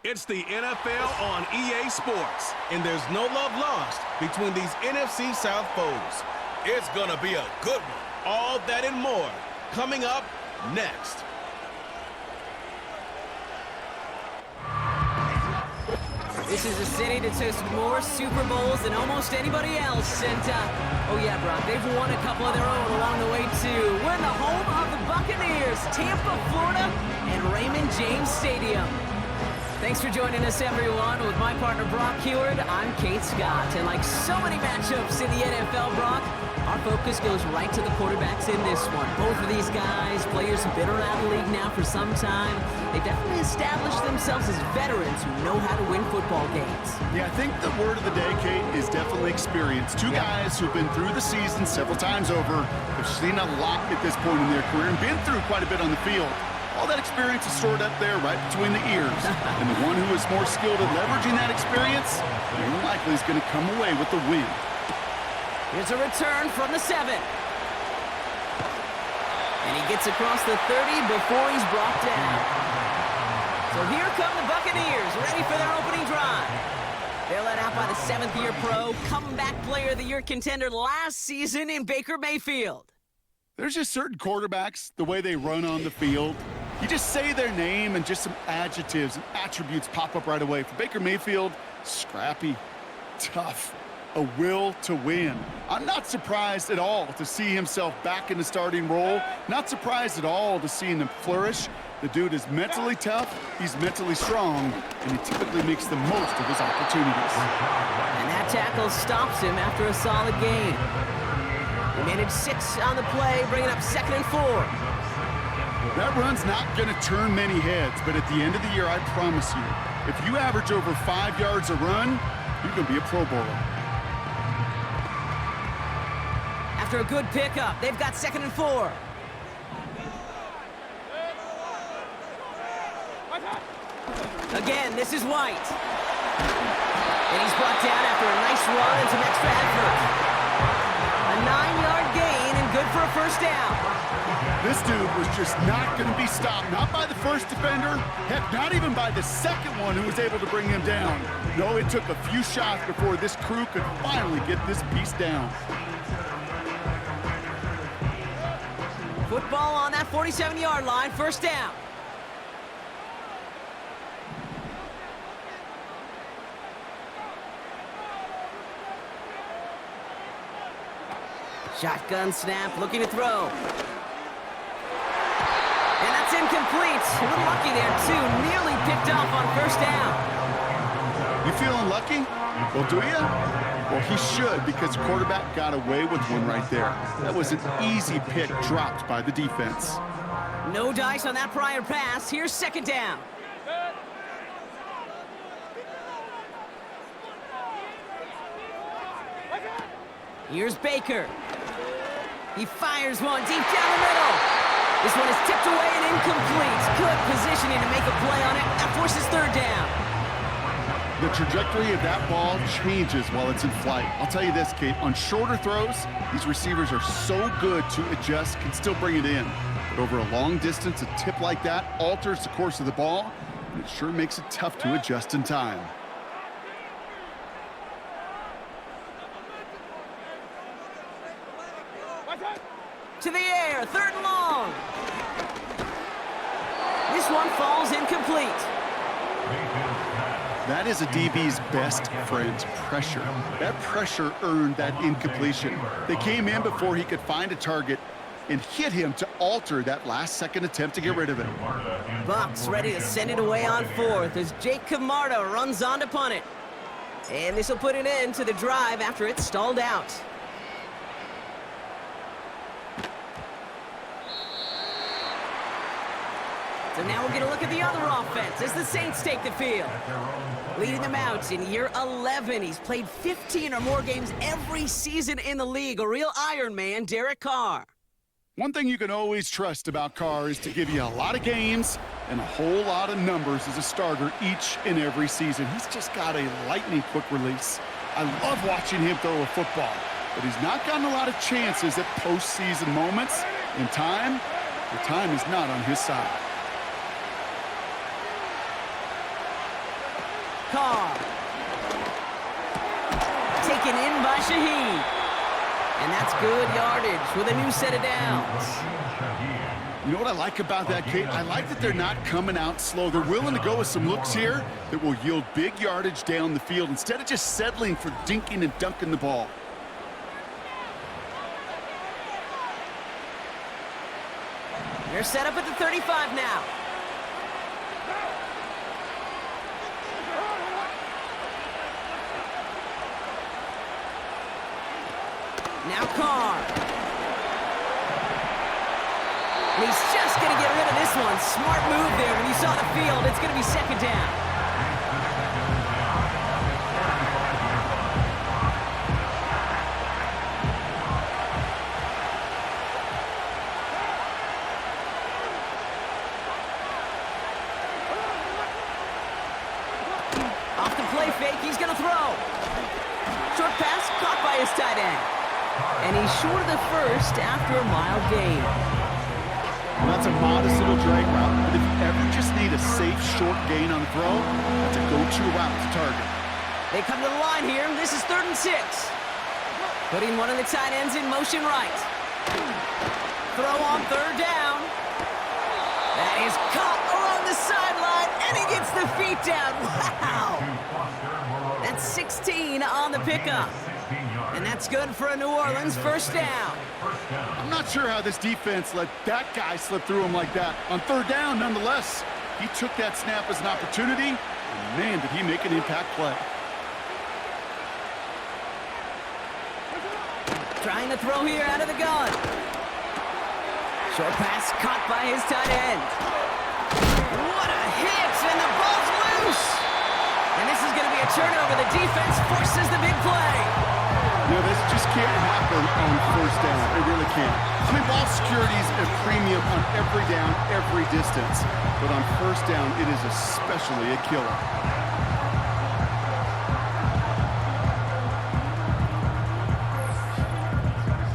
It's the NFL on EA Sports, and there's no love lost between these NFC South foes. It's gonna be a good one. All that and more coming up next. This is a city that's hosted more Super Bowls than almost anybody else. And, oh yeah, Brock, they've won a couple of their own along the way, too. We're in the home of the Buccaneers, Tampa, Florida, and Raymond James Stadium. Thanks for joining us, everyone. With my partner, Brock Heward, I'm Kate Scott. And like so many matchups in the NFL, Brock, our focus goes right to the quarterbacks in this one. Both of these guys, players who've been around the league now for some time, they've definitely established themselves as veterans who know how to win football games. Yeah, I think the word of the day, Kate, is definitely experience. Two guys who've been through the season several times over, have seen a lot at this point in their career, and been through quite a bit on the field. All that experience is stored up there right between the ears. And the one who is more skilled at leveraging that experience, more likely is going to come away with the win. Here's a return from the 7. And he gets across the 30 before he's brought down. So here come the Buccaneers, ready for their opening drive. They're led out by the 7th-year pro, comeback player of the year contender last season in Baker Mayfield. There's just certain quarterbacks, the way they run on the field. You just say their name and just some adjectives and attributes pop up right away. For Baker Mayfield, scrappy, tough, a will to win. I'm not surprised at all to see himself back in the starting role. Not surprised at all to see him flourish. The dude is mentally tough, he's mentally strong, and he typically makes the most of his opportunities. And that tackle stops him after a solid gain. He managed 6 on the play, bringing up 2nd and 4. That run's not going to turn many heads, but at the end of the year, I promise you, if you average over 5 yards a run, you're going to be a Pro Bowler. After a good pickup, they've got 2nd and 4. Again, this is White. And he's brought down after a nice run and some extra effort. A 9-yard gain and good for a first down. This dude was just not going to be stopped, not by the first defender, heck, not even by the second one who was able to bring him down. No, it took a few shots before this crew could finally get this beast down. Football on that 47-yard line, first down. Shotgun snap, looking to throw. And that's incomplete. A little lucky there, too. Nearly picked off on first down. You feeling lucky? Well, do you? Well, he should, because the quarterback got away with one right there. That was an easy pick dropped by the defense. No dice on that prior pass. Here's 2nd down. Here's Baker. He fires one deep down the middle. This one is tipped away and incomplete. Good positioning to make a play on it. That forces 3rd down. The trajectory of that ball changes while it's in flight. I'll tell you this, Kate, on shorter throws, these receivers are so good to adjust, can still bring it in. But over a long distance, a tip like that alters the course of the ball, and it sure makes it tough to adjust in time. To the air, 3rd and long. This one falls incomplete. That is a DB's best friend, pressure. That pressure earned that incompletion. They came in before he could find a target and hit him to alter that last-second attempt to get rid of it. Bucs ready to send it away on 4th as Jake Camarda runs on to punt it. And this will put an end to the drive after it's stalled out. So now we're going to look at the other offense as the Saints take the field. Leading them out in year 11. He's played 15 or more games every season in the league. A real Iron Man, Derek Carr. One thing you can always trust about Carr is to give you a lot of games and a whole lot of numbers as a starter each and every season. He's just got a lightning-quick release. I love watching him throw a football, but he's not gotten a lot of chances at postseason moments. In time, the time is not on his side. Carr. Taken in by Shaheed. And that's good yardage with a new set of downs. You know what I like about that, Kate? I like that they're not coming out slow. They're willing to go with some looks here that will yield big yardage down the field instead of just settling for dinking and dunking the ball. They're set up at the 35 now. Now Carr. And he's just going to get rid of this one. Smart move there. When you saw the field, it's going to be second down. Off the play fake, he's going to throw. Short pass caught by his tight end. And he's short of the first after a mild gain. Well, that's a modest little drag route, but if you ever just need a safe short gain on the throw, that's a go-to route to target. They come to the line here. This is 3rd and 6. Putting one of the tight ends in motion right. Throw on 3rd down. That is caught along the sideline, and he gets the feet down. Wow! That's 16 on the pickup. And that's good for a New Orleans first down. I'm not sure how this defense let that guy slip through him like that. On 3rd down, nonetheless, he took that snap as an opportunity, and man, did he make an impact play. Trying to throw here out of the gun. Short pass caught by his tight end. What a hit, and the ball's loose. And this is going to be a turnover. The defense forces the big play. No, this just can't happen on 1st down. It really can't. I mean, ball security is a premium on every down, every distance. But on 1st down, it is especially a killer.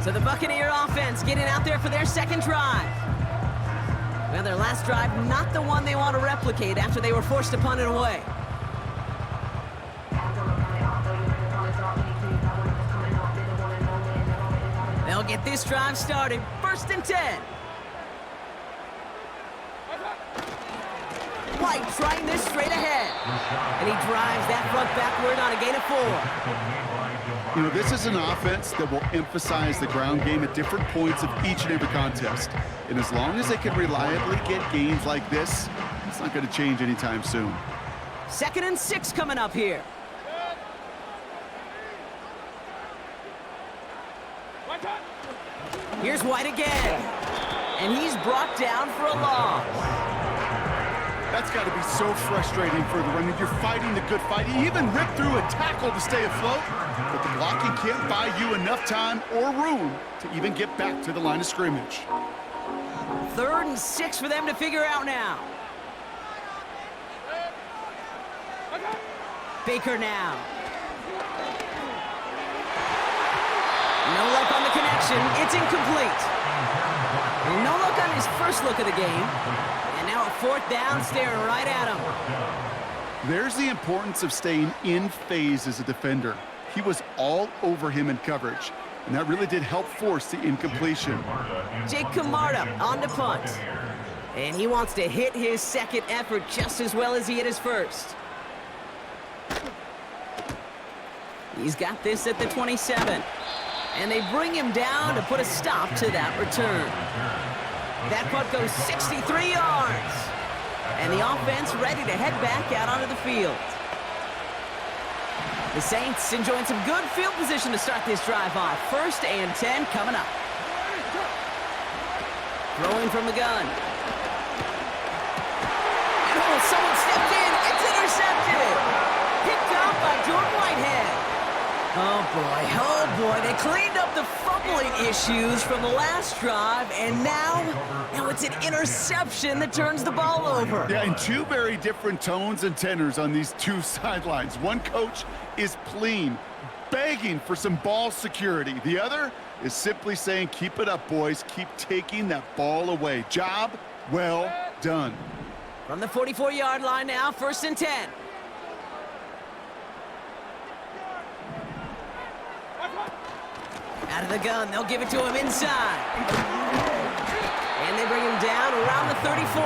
So the Buccaneer offense getting out there for their second drive. Well, their last drive, not the one they want to replicate after they were forced to punt it away. They'll get this drive started. 1st and 10. White trying this straight ahead. And he drives that front backward on a gain of 4. You know, this is an offense that will emphasize the ground game at different points of each and every contest. And as long as they can reliably get gains like this, it's not going to change anytime soon. 2nd and 6 coming up here. Here's White again. And he's brought down for a loss. That's got to be so frustrating for the run. You're fighting the good fight. You even rip through a tackle to stay afloat, but the blocking can't buy you enough time or room to even get back to the line of scrimmage. 3rd and 6 for them to figure out now. Baker now. No luck on the connection. It's incomplete. No luck on his first look of the game. And now a 4th down, staring right at him. There's the importance of staying in phase as a defender. He was all over him in coverage, and that really did help force the incompletion. Jake Camarda on to punt. And he wants to hit his second effort just as well as he hit his first. He's got this at the 27. And they bring him down to put a stop to that return. That punt goes 63 yards. And the offense ready to head back out onto the field. The Saints enjoying some good field position to start this drive off. 1st and 10 coming up. Throwing from the gun. And oh, someone stepped in. It's intercepted. Picked off by Jordan Whitehead. Oh boy, they cleaned up the fumbling issues from the last drive, and now it's an interception that turns the ball over. Yeah, and 2 very different tones and tenors on these 2 sidelines. One coach is pleading, begging for some ball security. The other is simply saying, keep it up, boys. Keep taking that ball away. Job well done. From the 44-yard line now, 1st and 10. Out of the gun, they'll give it to him inside. And they bring him down around the 34.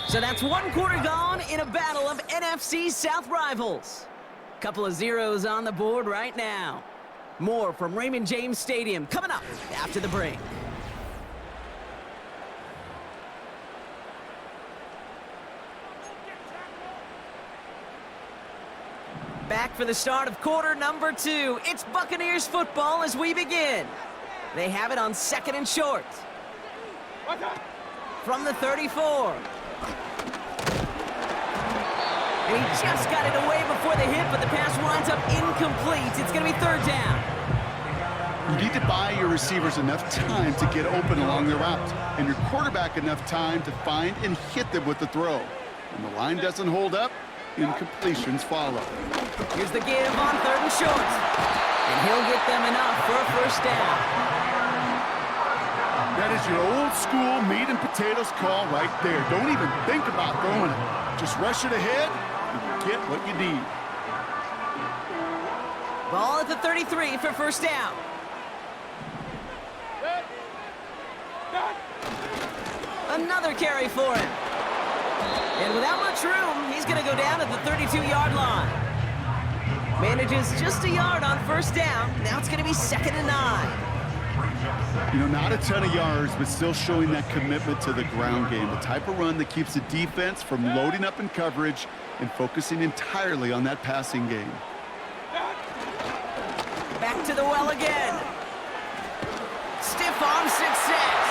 So that's one quarter gone in a battle of NFC South rivals. Couple of zeros on the board right now. More from Raymond James Stadium coming up after the break. Back for the start of quarter number 2. It's Buccaneers football as we begin. They have it on 2nd and short. From the 34. And he just got it away before the hit, but the pass winds up incomplete. It's going to be 3rd down. You need to buy your receivers enough time to get open along the route, and your quarterback enough time to find and hit them with the throw. When the line doesn't hold up, incompletions follow. Here's the give on 3rd and short. And he'll get them enough for a 1st down. That is your old school meat and potatoes call right there. Don't even think about throwing it. Just rush it ahead and get what you need. Ball at the 33 for 1st down. Another carry for him. And without much room, he's going to go down at the 32-yard line. Manages just a yard on 1st down. Now it's going to be 2nd and 9. You know, not a ton of yards, but still showing that commitment to the ground game. The type of run that keeps the defense from loading up in coverage and focusing entirely on that passing game. Back to the well again. Stiff arm success.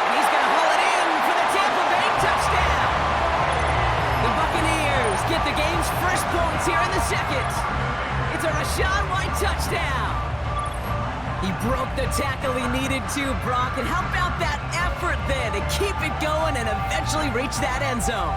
And he's going to haul it in for the Tampa Bay touchdown. The Buccaneers get the game's first points here in the 2nd. It's a Rachaad White touchdown. He broke the tackle he needed to, Brock, and how about that effort there to keep it going and eventually reach that end zone?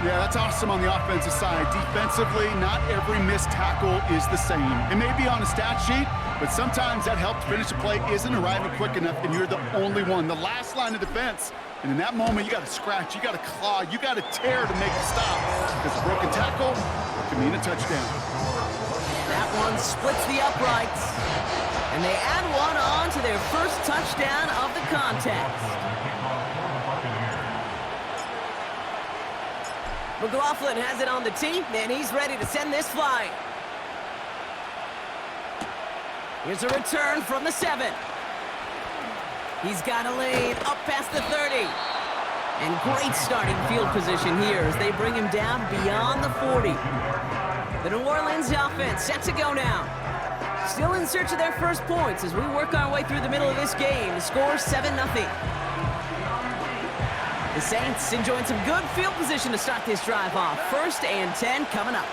Yeah, that's awesome on the offensive side. Defensively, not every missed tackle is the same. It may be on a stat sheet, but sometimes that help to finish a play isn't arriving quick enough, and you're the only one, the last line of defense. And in that moment, you got to scratch, you got to claw, you got to tear to make the stop. Because a broken tackle can mean a touchdown. That one splits the uprights. And they add one on to their first touchdown of the contest. McLaughlin has it on the tee, and he's ready to send this flight. Here's a return from the 7. He's got a lane up past the 30. And great starting field position here as they bring him down beyond the 40. The New Orleans offense set to go now. Still in search of their first points as we work our way through the middle of this game. The score 7-0. The Saints enjoying some good field position to start this drive off. 1st and 10 coming up.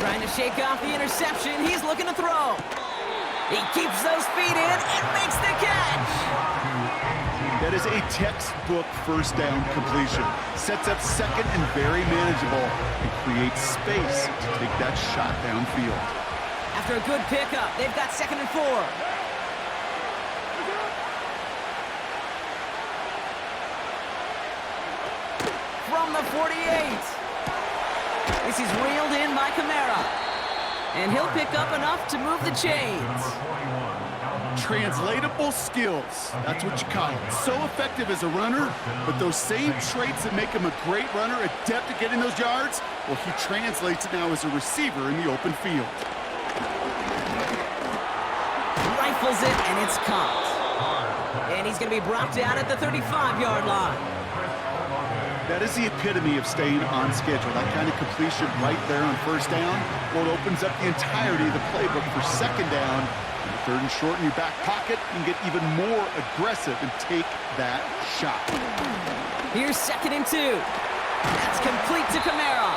Trying to shake off the interception. He's looking to throw. He keeps those feet in and makes the catch. That is a textbook 1st down completion. Sets up 2nd and very manageable and creates space to take that shot downfield. After a good pickup, they've got 2nd and 4. From the 48. This is reeled in by Kamara. And he'll pick up enough to move the chains. Translatable skills. That's what you call it. So effective as a runner, but those same traits that make him a great runner, adept at getting those yards, well, he translates it now as a receiver in the open field. Rifles it, and it's caught. And he's going to be brought down at the 35-yard line. That is the epitome of staying on schedule. That kind of completion right there on 1st down, well, it opens up the entirety of the playbook for 2nd down. 3rd and short in your back pocket, you can get even more aggressive and take that shot. Here's 2nd and 2. That's complete to Kamara.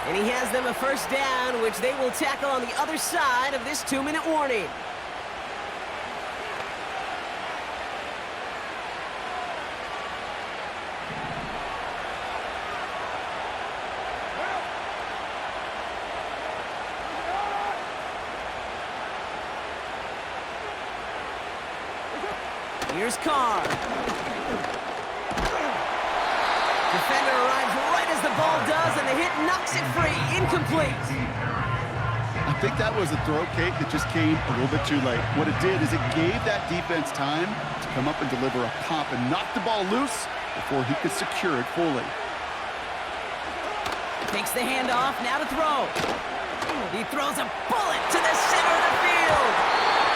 And he has them a 1st down, which they will tackle on the other side of this 2-minute warning. Here's Carr. Defender arrives right as the ball does, and the hit knocks it free. Incomplete. I think that was a throw, Kate, that just came a little bit too late. What it did is it gave that defense time to come up and deliver a pop and knock the ball loose before he could secure it fully. Takes the handoff, now to throw. He throws a bullet to the center of the field.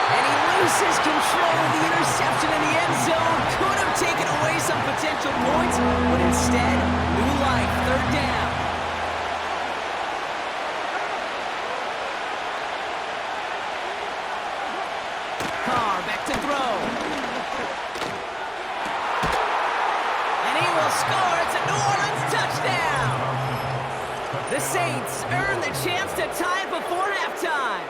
And he loses control of the interception in the end zone. Could have taken away some potential points, but instead, new life, third down. Carr back to throw. And he will score. It's a New Orleans touchdown. The Saints earn the chance to tie it before halftime.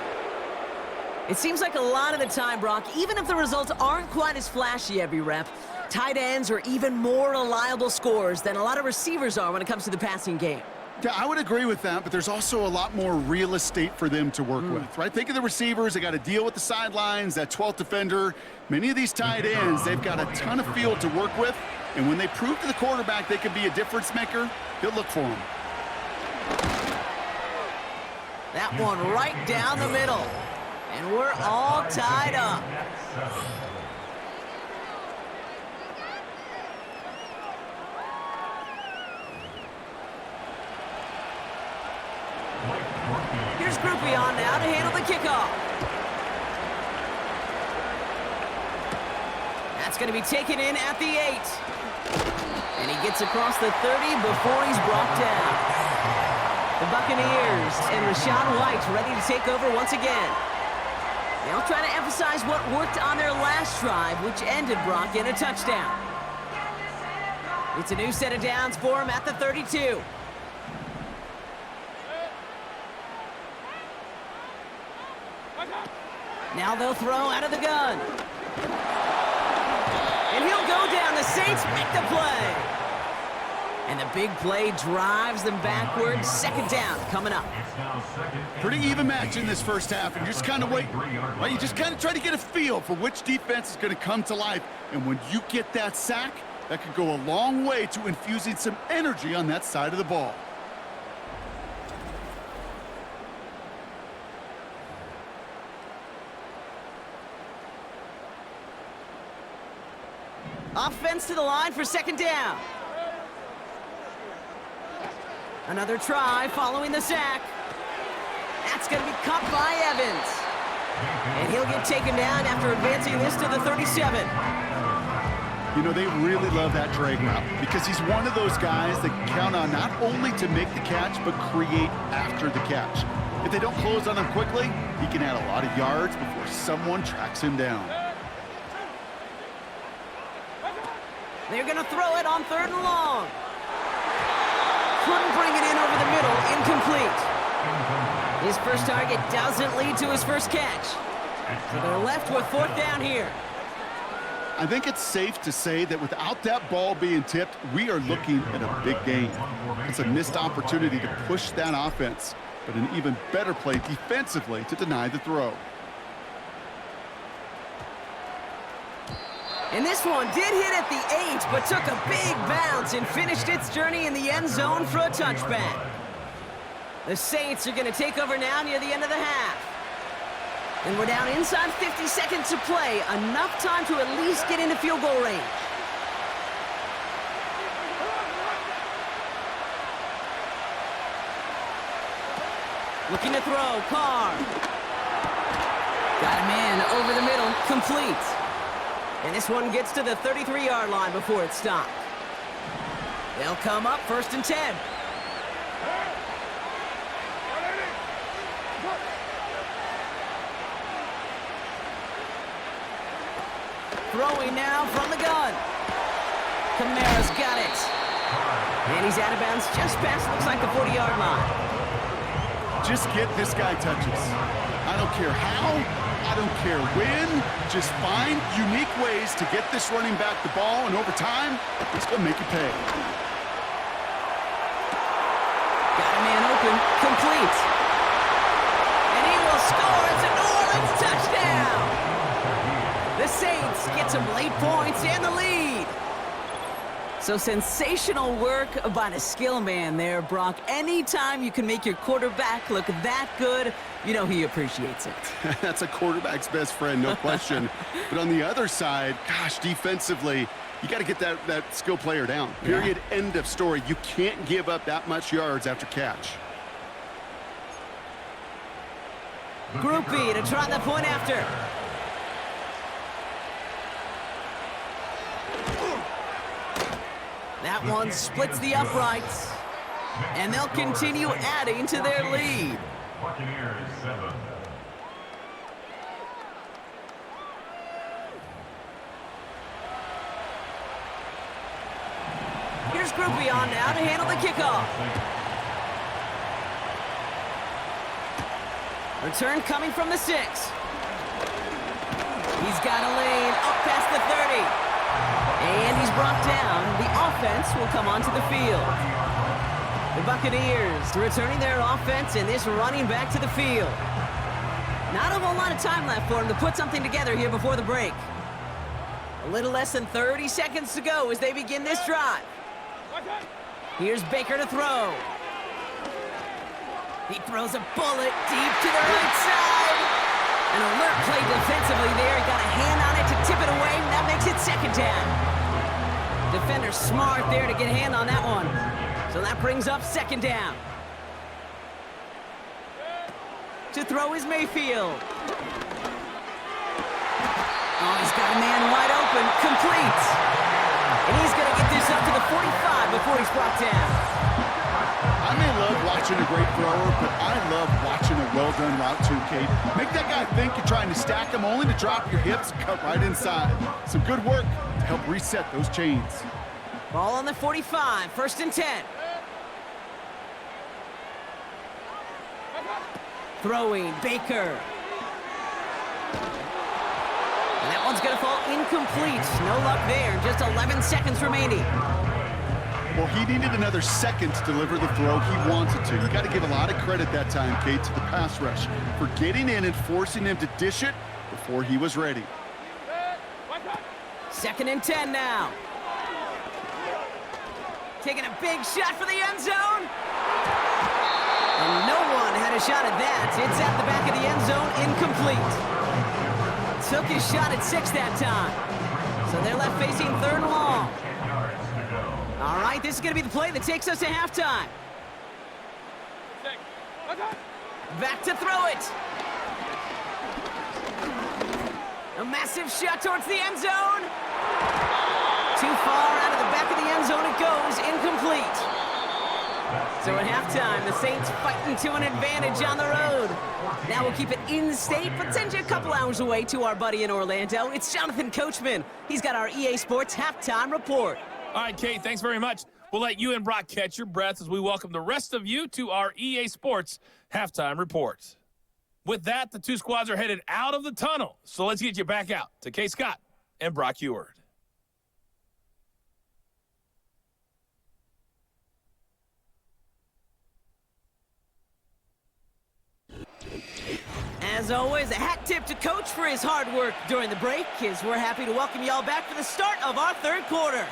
It seems like a lot of the time, Brock, even if the results aren't quite as flashy every rep, tight ends are even more reliable scorers than a lot of receivers are when it comes to the passing game. Yeah, I would agree with that, but there's also a lot more real estate for them to work with, right? Think of the receivers. They got to deal with the sidelines, that 12th defender. Many of these tight ends, they've got a ton of field to work with, and when they prove to the quarterback they can be a difference maker, he'll look for them. That one right down the middle. And we're all tied up. Here's Groupie on now to handle the kickoff. That's going to be taken in at the 8. And he gets across the 30 before he's brought down. The Buccaneers and Rachaad White ready to take over once again. They'll try to emphasize what worked on their last drive, which ended, Brock, in a touchdown. It's a new set of downs for him at the 32. Now they'll throw out of the gun. And he'll go down. The Saints make the play. And the big play drives them backwards. Second down coming up. Pretty even match in this first half, and you just kind of wait. Right? You just kind of try to get a feel for which defense is going to come to life. And when you get that sack, that could go a long way to infusing some energy on that side of the ball. Offense to the line for second down. Another try following the sack. That's going to be caught by Evans. And he'll get taken down after advancing this to the 37. You know, they really love that drag route because he's one of those guys that count on not only to make the catch, but create after the catch. If they don't close on him quickly, he can add a lot of yards before someone tracks him down. They're going to throw it on 3rd and long. Couldn't bring it in over the middle. Incomplete. His first target doesn't lead to his first catch. So they're left with 4th down here. I think it's safe to say that without that ball being tipped, we are looking at a big game. It's a missed opportunity to push that offense, but an even better play defensively to deny the throw. And this one did hit at the 8, but took a big bounce and finished its journey in the end zone for a touchback. The Saints are going to take over now near the end of the half. And we're down inside 50 seconds to play, enough time to at least get into field goal range. Looking to throw, Carr. Got him in, over the middle, complete. And this one gets to the 33-yard line before it's stopped. They'll come up 1st and 10. Throwing now from the gun. Kamara's got it. And he's out of bounds just past, looks like the 40-yard line. Just get this guy touches. I don't care how, I don't care when. Just find unique ways to get this running back the ball, and over time, it's going to make you pay. Got a man open, complete. And he will score. It's a New Orleans touchdown. The Saints get some late points and the lead. So sensational work by the skill man there, Brock. Anytime you can make your quarterback look that good, you know he appreciates it. That's a quarterback's best friend, no question. But on the other side, gosh, defensively, you got to get that skill player down. Period, end of story. You can't give up that much yards after catch. Group B to try the point after. That one splits the uprights, and they'll continue adding to their lead. Buccaneers 7. Here's Group B on now to handle the kickoff. Return coming from the 6. He's got a lane up past the 30. And he's brought down. The offense will come onto the field. The Buccaneers returning their offense and this running back to the field. Not a whole lot of time left for him to put something together here before the break. A little less than 30 seconds to go as they begin this drive. Here's Baker to throw. He throws a bullet deep to the right side. An alert play defensively there. He got a hand on it to tip it away, and that makes it second down. Defender smart there to get a hand on that one. So that brings up second down. To throw is Mayfield. Oh, he's got a man wide open. Complete. And he's going to get this up to the 45 before he's brought down. I may love watching a great thrower, but I love watching a well-done route too, Kate. Make that guy think you're trying to stack him only to drop your hips and cut right inside. Some good work to help reset those chains. Ball on the 45, 1st and 10. Throwing, Baker. And that one's going to fall incomplete. No luck there. Just 11 seconds remaining. Well, he needed another second to deliver the throw he wanted to. You got to give a lot of credit that time, Kate, to the pass rush for getting in and forcing him to dish it before he was ready. 2nd and 10 now. Taking a big shot for the end zone. And no one had a shot at that. It's at the back of the end zone, incomplete. Took his shot at 6 that time. So they're left facing 3rd and long. All right, this is going to be the play that takes us to halftime. Back to throw it. A massive shot towards the end zone. Too far out of the back of the end zone it goes, incomplete. So at halftime, the Saints fighting to an advantage on the road. Now we'll keep it in-state, but send you a couple hours away to our buddy in Orlando. It's Jonathan Coachman. He's got our EA Sports halftime report. All right, Kate, thanks very much. We'll let you and Brock catch your breath as we welcome the rest of you to our EA Sports halftime report. With that, the two squads are headed out of the tunnel. So let's get you back out to Kay Scott and Brock Heward. As always, a hat tip to Coach for his hard work during the break, as we're happy to welcome y'all back for the start of our 3rd quarter.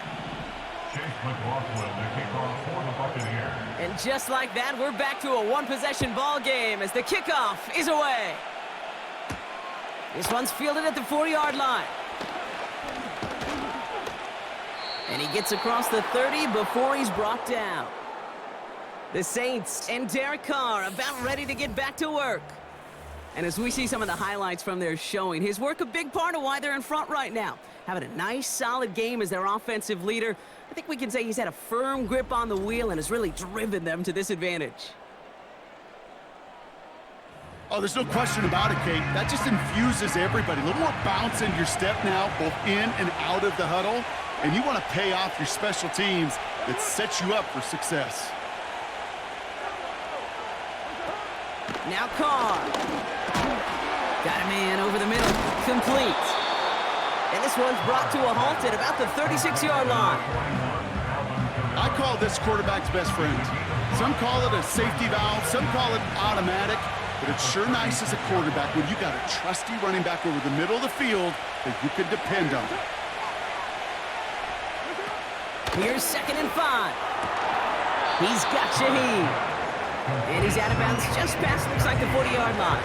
And just like that, we're back to a one-possession ball game as the kickoff is away. This one's fielded at the 4-yard line. And he gets across the 30 before he's brought down. The Saints and Derek Carr about ready to get back to work. And as we see some of the highlights from their showing, his work a big part of why they're in front right now. Having a nice, solid game as their offensive leader. I think we can say he's had a firm grip on the wheel and has really driven them to this advantage. Oh, there's no question about it, Kate. That just infuses everybody. A little more bounce in your step now, both in and out of the huddle. And you want to pay off your special teams that sets you up for success. Now Carr. Got a man over the middle. Complete. And this one's brought to a halt at about the 36-yard line. I call this quarterback's best friend. Some call it a safety valve, some call it automatic, but it's sure nice as a quarterback when you got a trusty running back over the middle of the field that you can depend on. Here's 2nd and 5. He's got Shaheed. And he's out of bounds just past, looks like the 40-yard line.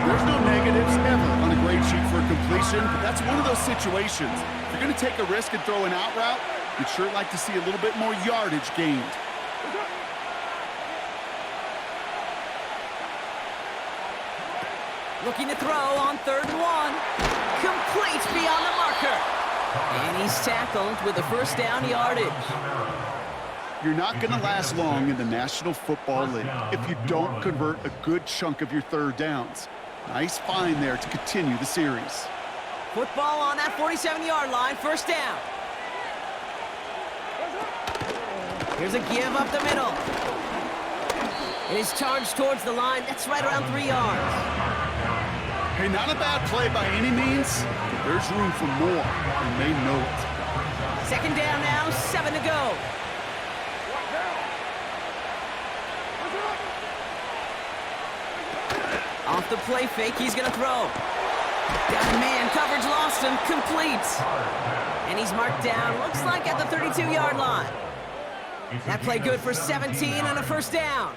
There's no negatives ever on a grade sheet for a completion, but that's one of those situations. If you're going to take a risk and throw an out route, you'd sure like to see a little bit more yardage gained. Looking to throw on 3rd and 1. Complete beyond the marker. And he's tackled with a first down yardage. You're not going to last long in the National Football League if you don't convert a good chunk of your 3rd downs. Nice find there to continue the series. Football on that 47-yard line, first down. Here's a give up the middle. It is charged towards the line. That's right around 3 yards. Hey, not a bad play by any means, but there's room for more, and they know it. 2nd down now, 7 to go. Off the play fake, he's going to throw. Down man, coverage lost him, complete. And he's marked down, looks like at the 32-yard line. That play good for 17 and a first down.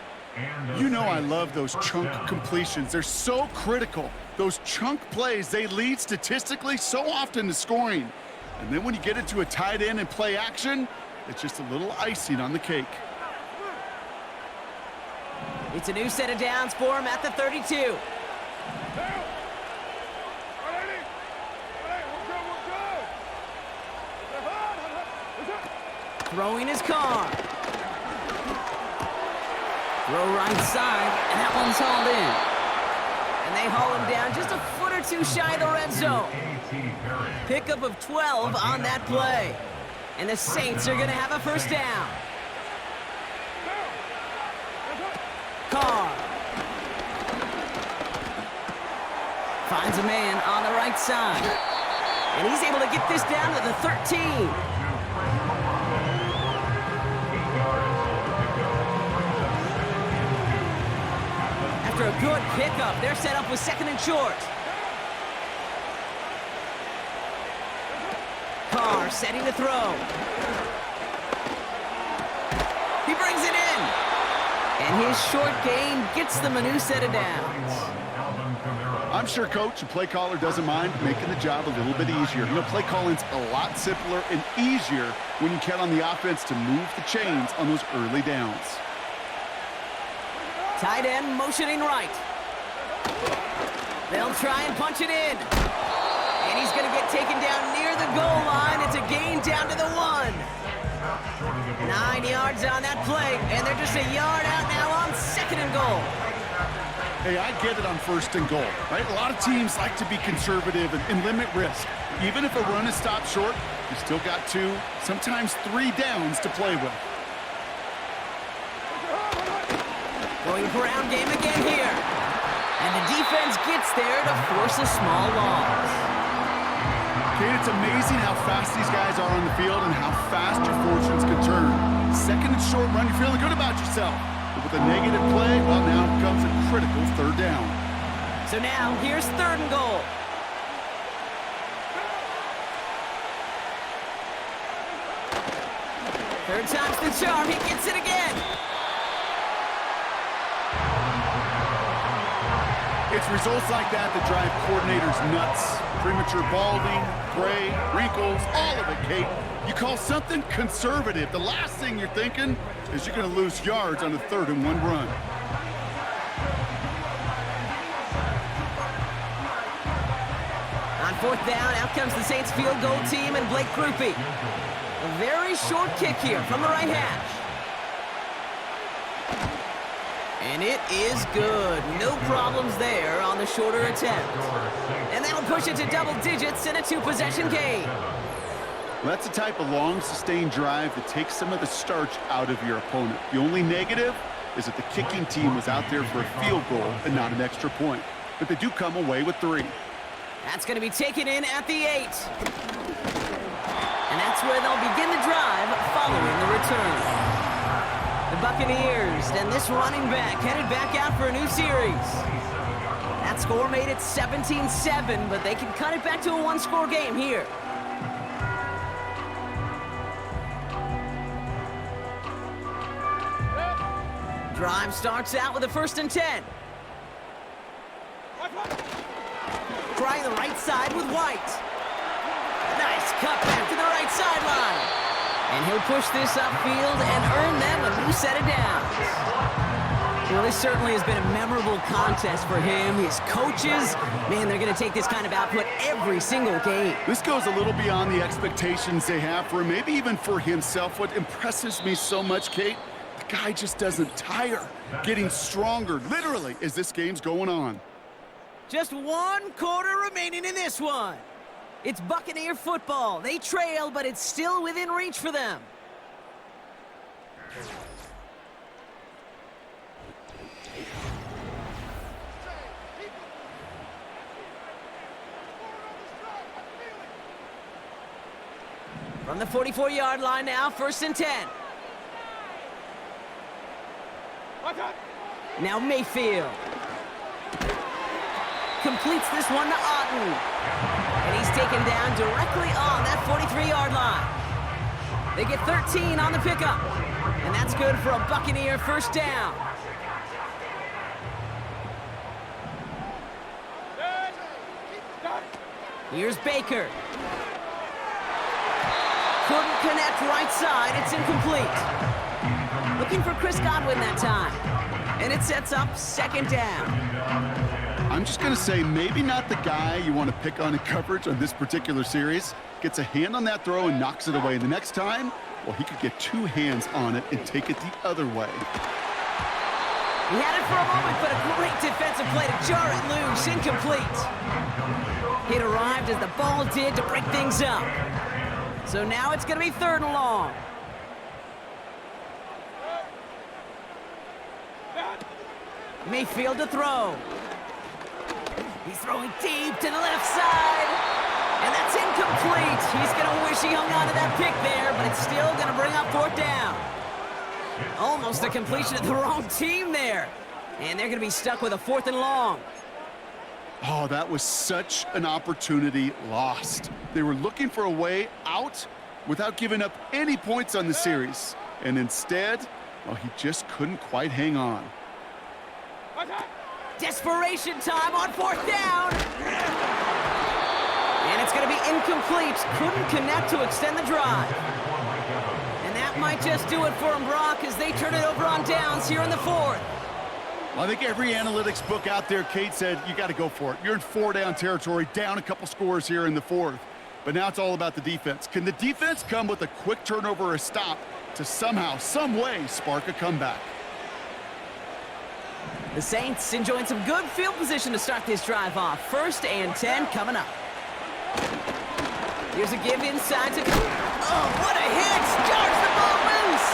You know I love those chunk completions. They're so critical. Those chunk plays, they lead statistically so often to scoring. And then when you get into a tight end and play action, it's just a little icing on the cake. It's a new set of downs for him at the 32. Throwing his car. Throw right side, and that one's hauled in. And they haul him down just a foot or two shy of the red zone. Pickup of 12 on that play. And the Saints are going to have a first down. Carr. Finds a man on the right side. And he's able to get this down to the 13. After a good pickup, they're set up with 2nd and short. Carr setting to throw. He brings it in. And his short gain gets them a new set of downs. I'm sure coach and play caller doesn't mind making the job a little bit easier. You know, play calling's a lot simpler and easier when you count on the offense to move the chains on those early downs. Tight end motioning right. They'll try and punch it in. And he's going to get taken down near the goal line. It's a gain down to the 1. 9 yards on that play, and they're just a yard out now on 2nd and goal. Hey, I get it on 1st and goal, right? A lot of teams like to be conservative and limit risk. Even if a run is stopped short, you still got 2, sometimes 3 downs to play with. Going ground game again here. And the defense gets there to force a small loss. Kate, it's amazing how fast these guys are on the field and how fast your fortunes can turn. 2nd and short run, you're feeling good about yourself. But with a negative play, well, now comes a critical 3rd down. So now, here's 3rd and goal. Third time's the charm, he gets it again. It's results like that that drive coordinators nuts. Premature balding, gray, wrinkles, all of it, Kate. You call something conservative. The last thing you're thinking is you're going to lose yards on a 3rd and 1 run. On 4th down, out comes the Saints field goal team and Blake Grupe. A very short kick here from the right hash. And it is good. No problems there on the shorter attempt. And that'll push it to double digits in a 2-possession game. Well, that's the type of long, sustained drive that takes some of the starch out of your opponent. The only negative is that the kicking team was out there for a field goal and not an extra point. But they do come away with 3. That's going to be taken in at the 8. And that's where they'll begin the drive following the return. The Buccaneers and this running back headed back out for a new series. That score made it 17-7, but they can cut it back to a 1-score game here. Drive starts out with a 1st and 10. Trying the right side with White. Nice cut back to the right sideline. And he'll push this upfield and earn them a new set of downs. Well, this certainly has been a memorable contest for him. His coaches, man, they're going to take this kind of output every single game. This goes a little beyond the expectations they have for him, maybe even for himself. What impresses me so much, Kate, the guy just doesn't tire, getting stronger, literally, as this game's going on. Just 1 quarter remaining in this one. It's Buccaneer football. They trail, but it's still within reach for them. From the 44-yard line now, 1st and 10. Now Mayfield. Completes this one to Otten. And he's taken down directly on that 43-yard line. They get 13 on the pickup. And that's good for a Buccaneer 1st down. Here's Baker. Couldn't connect right side. It's incomplete. Looking for Chris Godwin that time. And it sets up 2nd down. I'm just going to say maybe not the guy you want to pick on in coverage on this particular series. Gets a hand on that throw and knocks it away. The next time, well, he could get 2 hands on it and take it the other way. He had it for a moment, but a great defensive play to jar it loose. Incomplete. It arrived as the ball did to break things up. So now it's going to be 3rd and long. Mayfield to throw. He's throwing deep to the left side. And that's incomplete. He's going to wish he hung on to that pick there, but it's still going to bring up 4th down. Almost a completion of the wrong team there. And they're going to be stuck with a 4th and long. Oh, that was such an opportunity lost. They were looking for a way out without giving up any points on the series. And instead, well, he just couldn't quite hang on. Desperation time on 4th down. And it's going to be incomplete. Couldn't connect to extend the drive. And that might just do it for him, Brock, as they turn it over on downs here in the 4th. Well, I think every analytics book out there, Kate, said you got to go for it. You're in 4-down territory, down a couple scores here in the 4th. But now it's all about the defense. Can the defense come with a quick turnover or a stop to somehow, some way, spark a comeback? The Saints enjoying some good field position to start this drive off. 1st and 10 coming up. Here's a give inside to... Oh, what a hit! Jars the ball loose!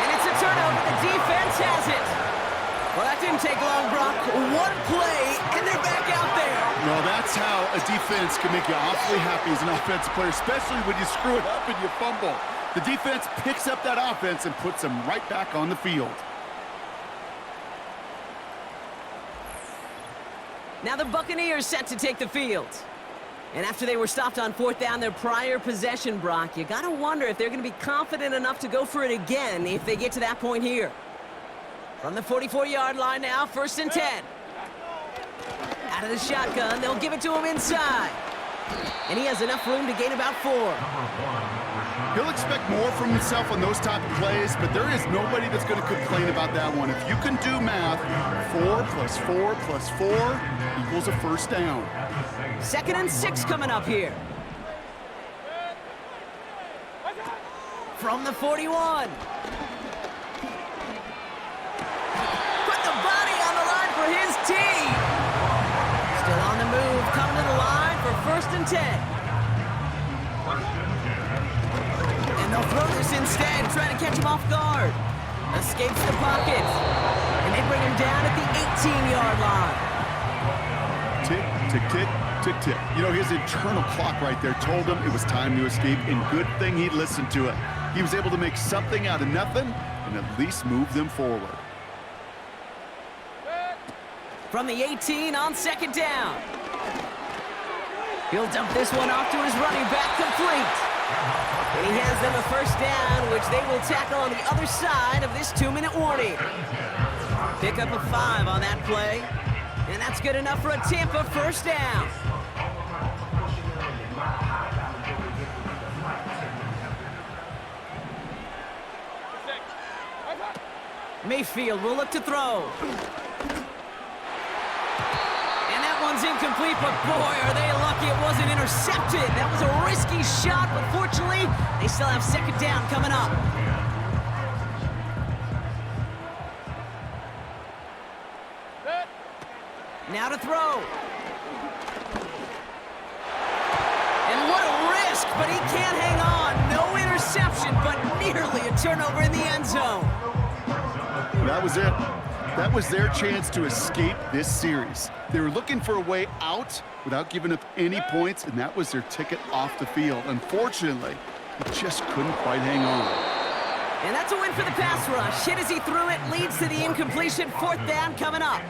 And it's a turnover. The defense has it. Well, that didn't take long, Brock. 1 play, and they're back out there. Well, that's how a defense can make you awfully happy as an offensive player, especially when you screw it up and you fumble. The defense picks up that offense and puts them right back on the field. Now the Buccaneers set to take the field. And after they were stopped on 4th down their prior possession, Brock, you got to wonder if they're going to be confident enough to go for it again if they get to that point here. From the 44-yard line now, 1st and 10. Out of the shotgun, they'll give it to him inside. And he has enough room to gain about 4. He'll expect more from himself on those type of plays, but there is nobody that's going to complain about that one. If you can do math, 4 plus 4 plus 4 equals a 1st down. 2nd and 6 coming up here. From the 41. Put the body on the line for his team. Still on the move, coming to the line for 1st and 10. And they'll throw this instead, trying to catch him off guard. Escapes the pocket. And they bring him down at the 18-yard line. Tick, tick, tick, tick, tick. You know, his internal clock right there told him it was time to escape, and good thing he listened to it. He was able to make something out of nothing and at least move them forward. From the 18 on 2nd down. He'll dump this one off to his running back, complete. And he has them a first down, which they will tackle on the other side of this 2-minute warning. Pick up a 5 on that play. And that's good enough for a Tampa first down. Mayfield will look to throw. And that one's incomplete, but boy, are they lucky it wasn't intercepted. That was a risky shot, but fortunately, they still have second down coming up. Now to throw. And what a risk, but he can't hang on. No interception, but nearly a turnover in the end zone. That was it. That was their chance to escape this series. They were looking for a way out without giving up any points, and that was their ticket off the field. Unfortunately, he just couldn't quite hang on. And that's a win for the pass rush. Hit as he threw it, leads to the incompletion. Fourth down coming up.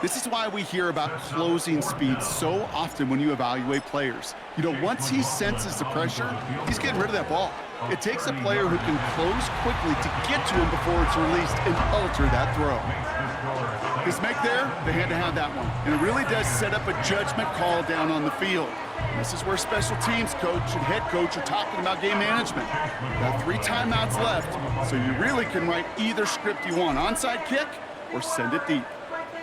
This is why we hear about closing speed so often when you evaluate players. You know, once he senses the pressure, he's getting rid of that ball. It takes a player who can close quickly to get to him before it's released and alter that throw. This make there, they had to have that one. And it really does set up a judgment call down on the field. This is where special teams coach and head coach are talking about game management. Got 3 timeouts left, so you really can write either script you want. Onside kick or send it deep.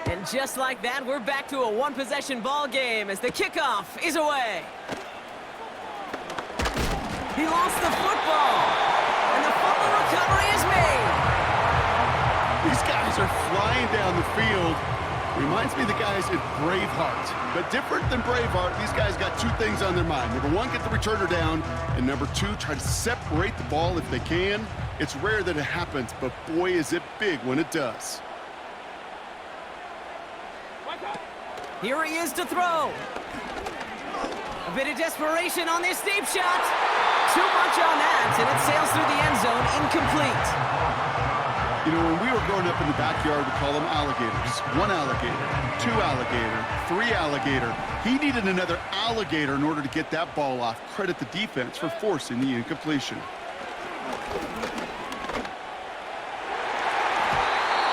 And just like that, we're back to a one-possession ball game as the kickoff is away. He lost the football, and the fumble recovery is made. These guys are flying down the field. Reminds me of the guys at Braveheart. But different than Braveheart, these guys got 2 things on their mind. Number 1, get the returner down, and number 2, try to separate the ball if they can. It's rare that it happens, but boy, is it big when it does. Here he is to throw. A bit of desperation on this deep shot. Too much on that, and it sails through the end zone, incomplete. You know, when we were growing up in the backyard, we call them alligators. 1 alligator, 2 alligator, 3 alligator. He needed another alligator in order to get that ball off. Credit the defense for forcing the incompletion.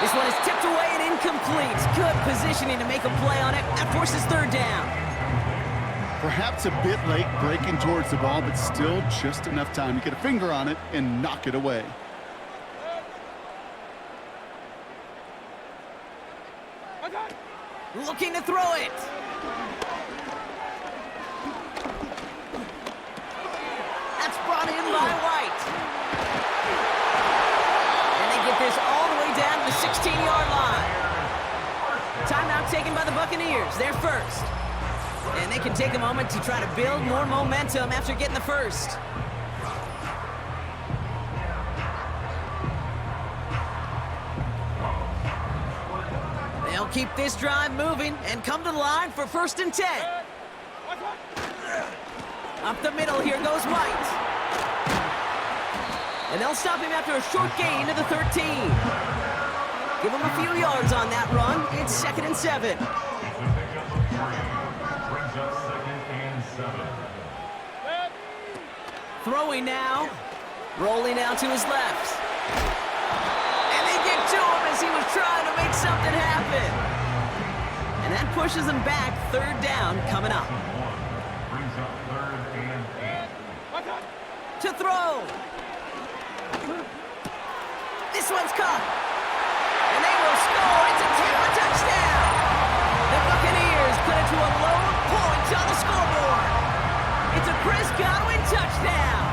This one is tipped away and incomplete. Good positioning to make a play on it. That forces third down. Perhaps a bit late breaking towards the ball, but still just enough time to get a finger on it and knock it away. Looking to throw it. That's brought in by White. And they get this all the way down to the 16-yard line. Timeout taken by the Buccaneers. They're first. And they can take a moment to try to build more momentum after getting the first. They'll keep this drive moving and come to the line for 1st and 10. Up the middle, here goes White. And they'll stop him after a short gain to the 13. Give him a few yards on that run. It's 2nd and 7. Throwing now. Rolling out to his left. And they get to him as he was trying to make something happen. And that pushes him back. 3rd down coming up. To throw. This one's caught. And they will score. It's a Tampa touchdown. The Buccaneers put it to a lone point on the scoreboard. It's a Chris Godwin touchdown.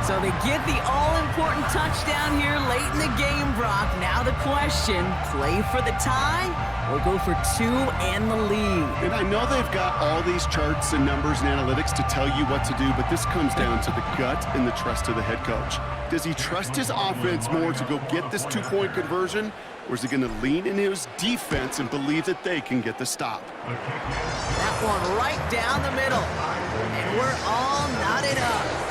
So they get the all-important touchdown here late in the game, Brock. Now the question, play for the tie or go for 2 and the lead? And I know they've got all these charts and numbers and analytics to tell you what to do, but this comes down to the gut and the trust of the head coach. Does he trust his offense more to go get this 2-point conversion, or is he going to lean in his defense and believe that they can get the stop? That one right down the middle. And we're all knotted up.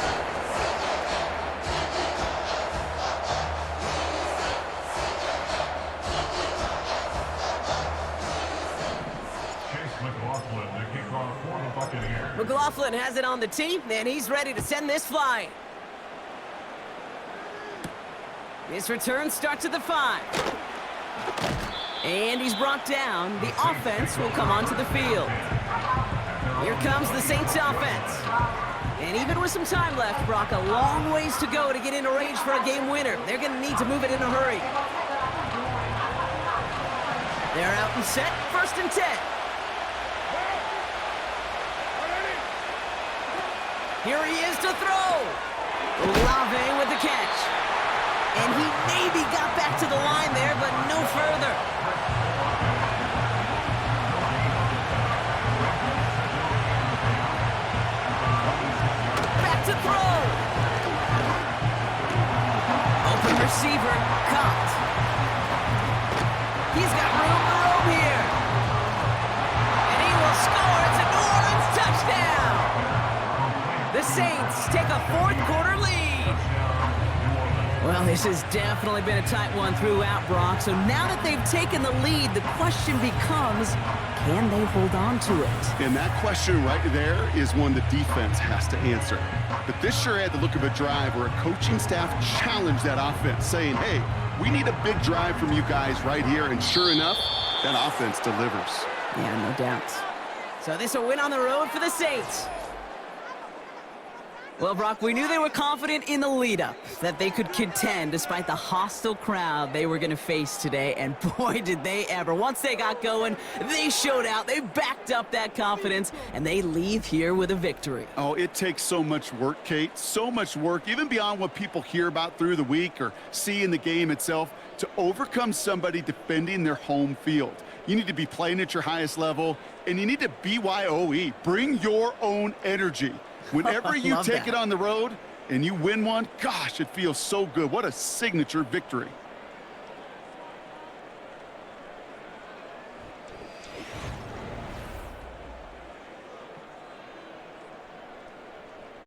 The kickoff for the Buccaneers. Buccaneers. McLaughlin has it on the tee, and he's ready to send this flying. His return starts at the 5. And he's brought down. The offense will come onto the field. Here comes the Saints offense. And even with some time left, Brock, a long ways to go to get into range for a game winner. They're going to need to move it in a hurry. They're out and set, 1st and 10. Here he is to throw. Olave with the catch. And he maybe got back to the line there, but no further. Back to throw. Open receiver, caught. He's got room to roam here. And he will score. It's a New Orleans touchdown. The Saints take a 4th quarter lead. Well, this has definitely been a tight one throughout, Brock. So now that they've taken the lead, the question becomes, can they hold on to it? And that question right there is one the defense has to answer. But this sure had the look of a drive where a coaching staff challenged that offense, saying, hey, we need a big drive from you guys right here. And sure enough, that offense delivers. Yeah, no doubt. So this a win on the road for the Saints. Well, Brock, we knew they were confident in the lead-up, that they could contend despite the hostile crowd they were going to face today. And boy, did they ever. Once they got going, they showed out. They backed up that confidence, and they leave here with a victory. Oh, it takes so much work, Kate, so much work, even beyond what people hear about through the week or see in the game itself, to overcome somebody defending their home field. You need to be playing at your highest level, and you need to BYOE. Bring your own energy. Whenever you take it on the road and you win one, gosh, it feels so good. What a signature victory.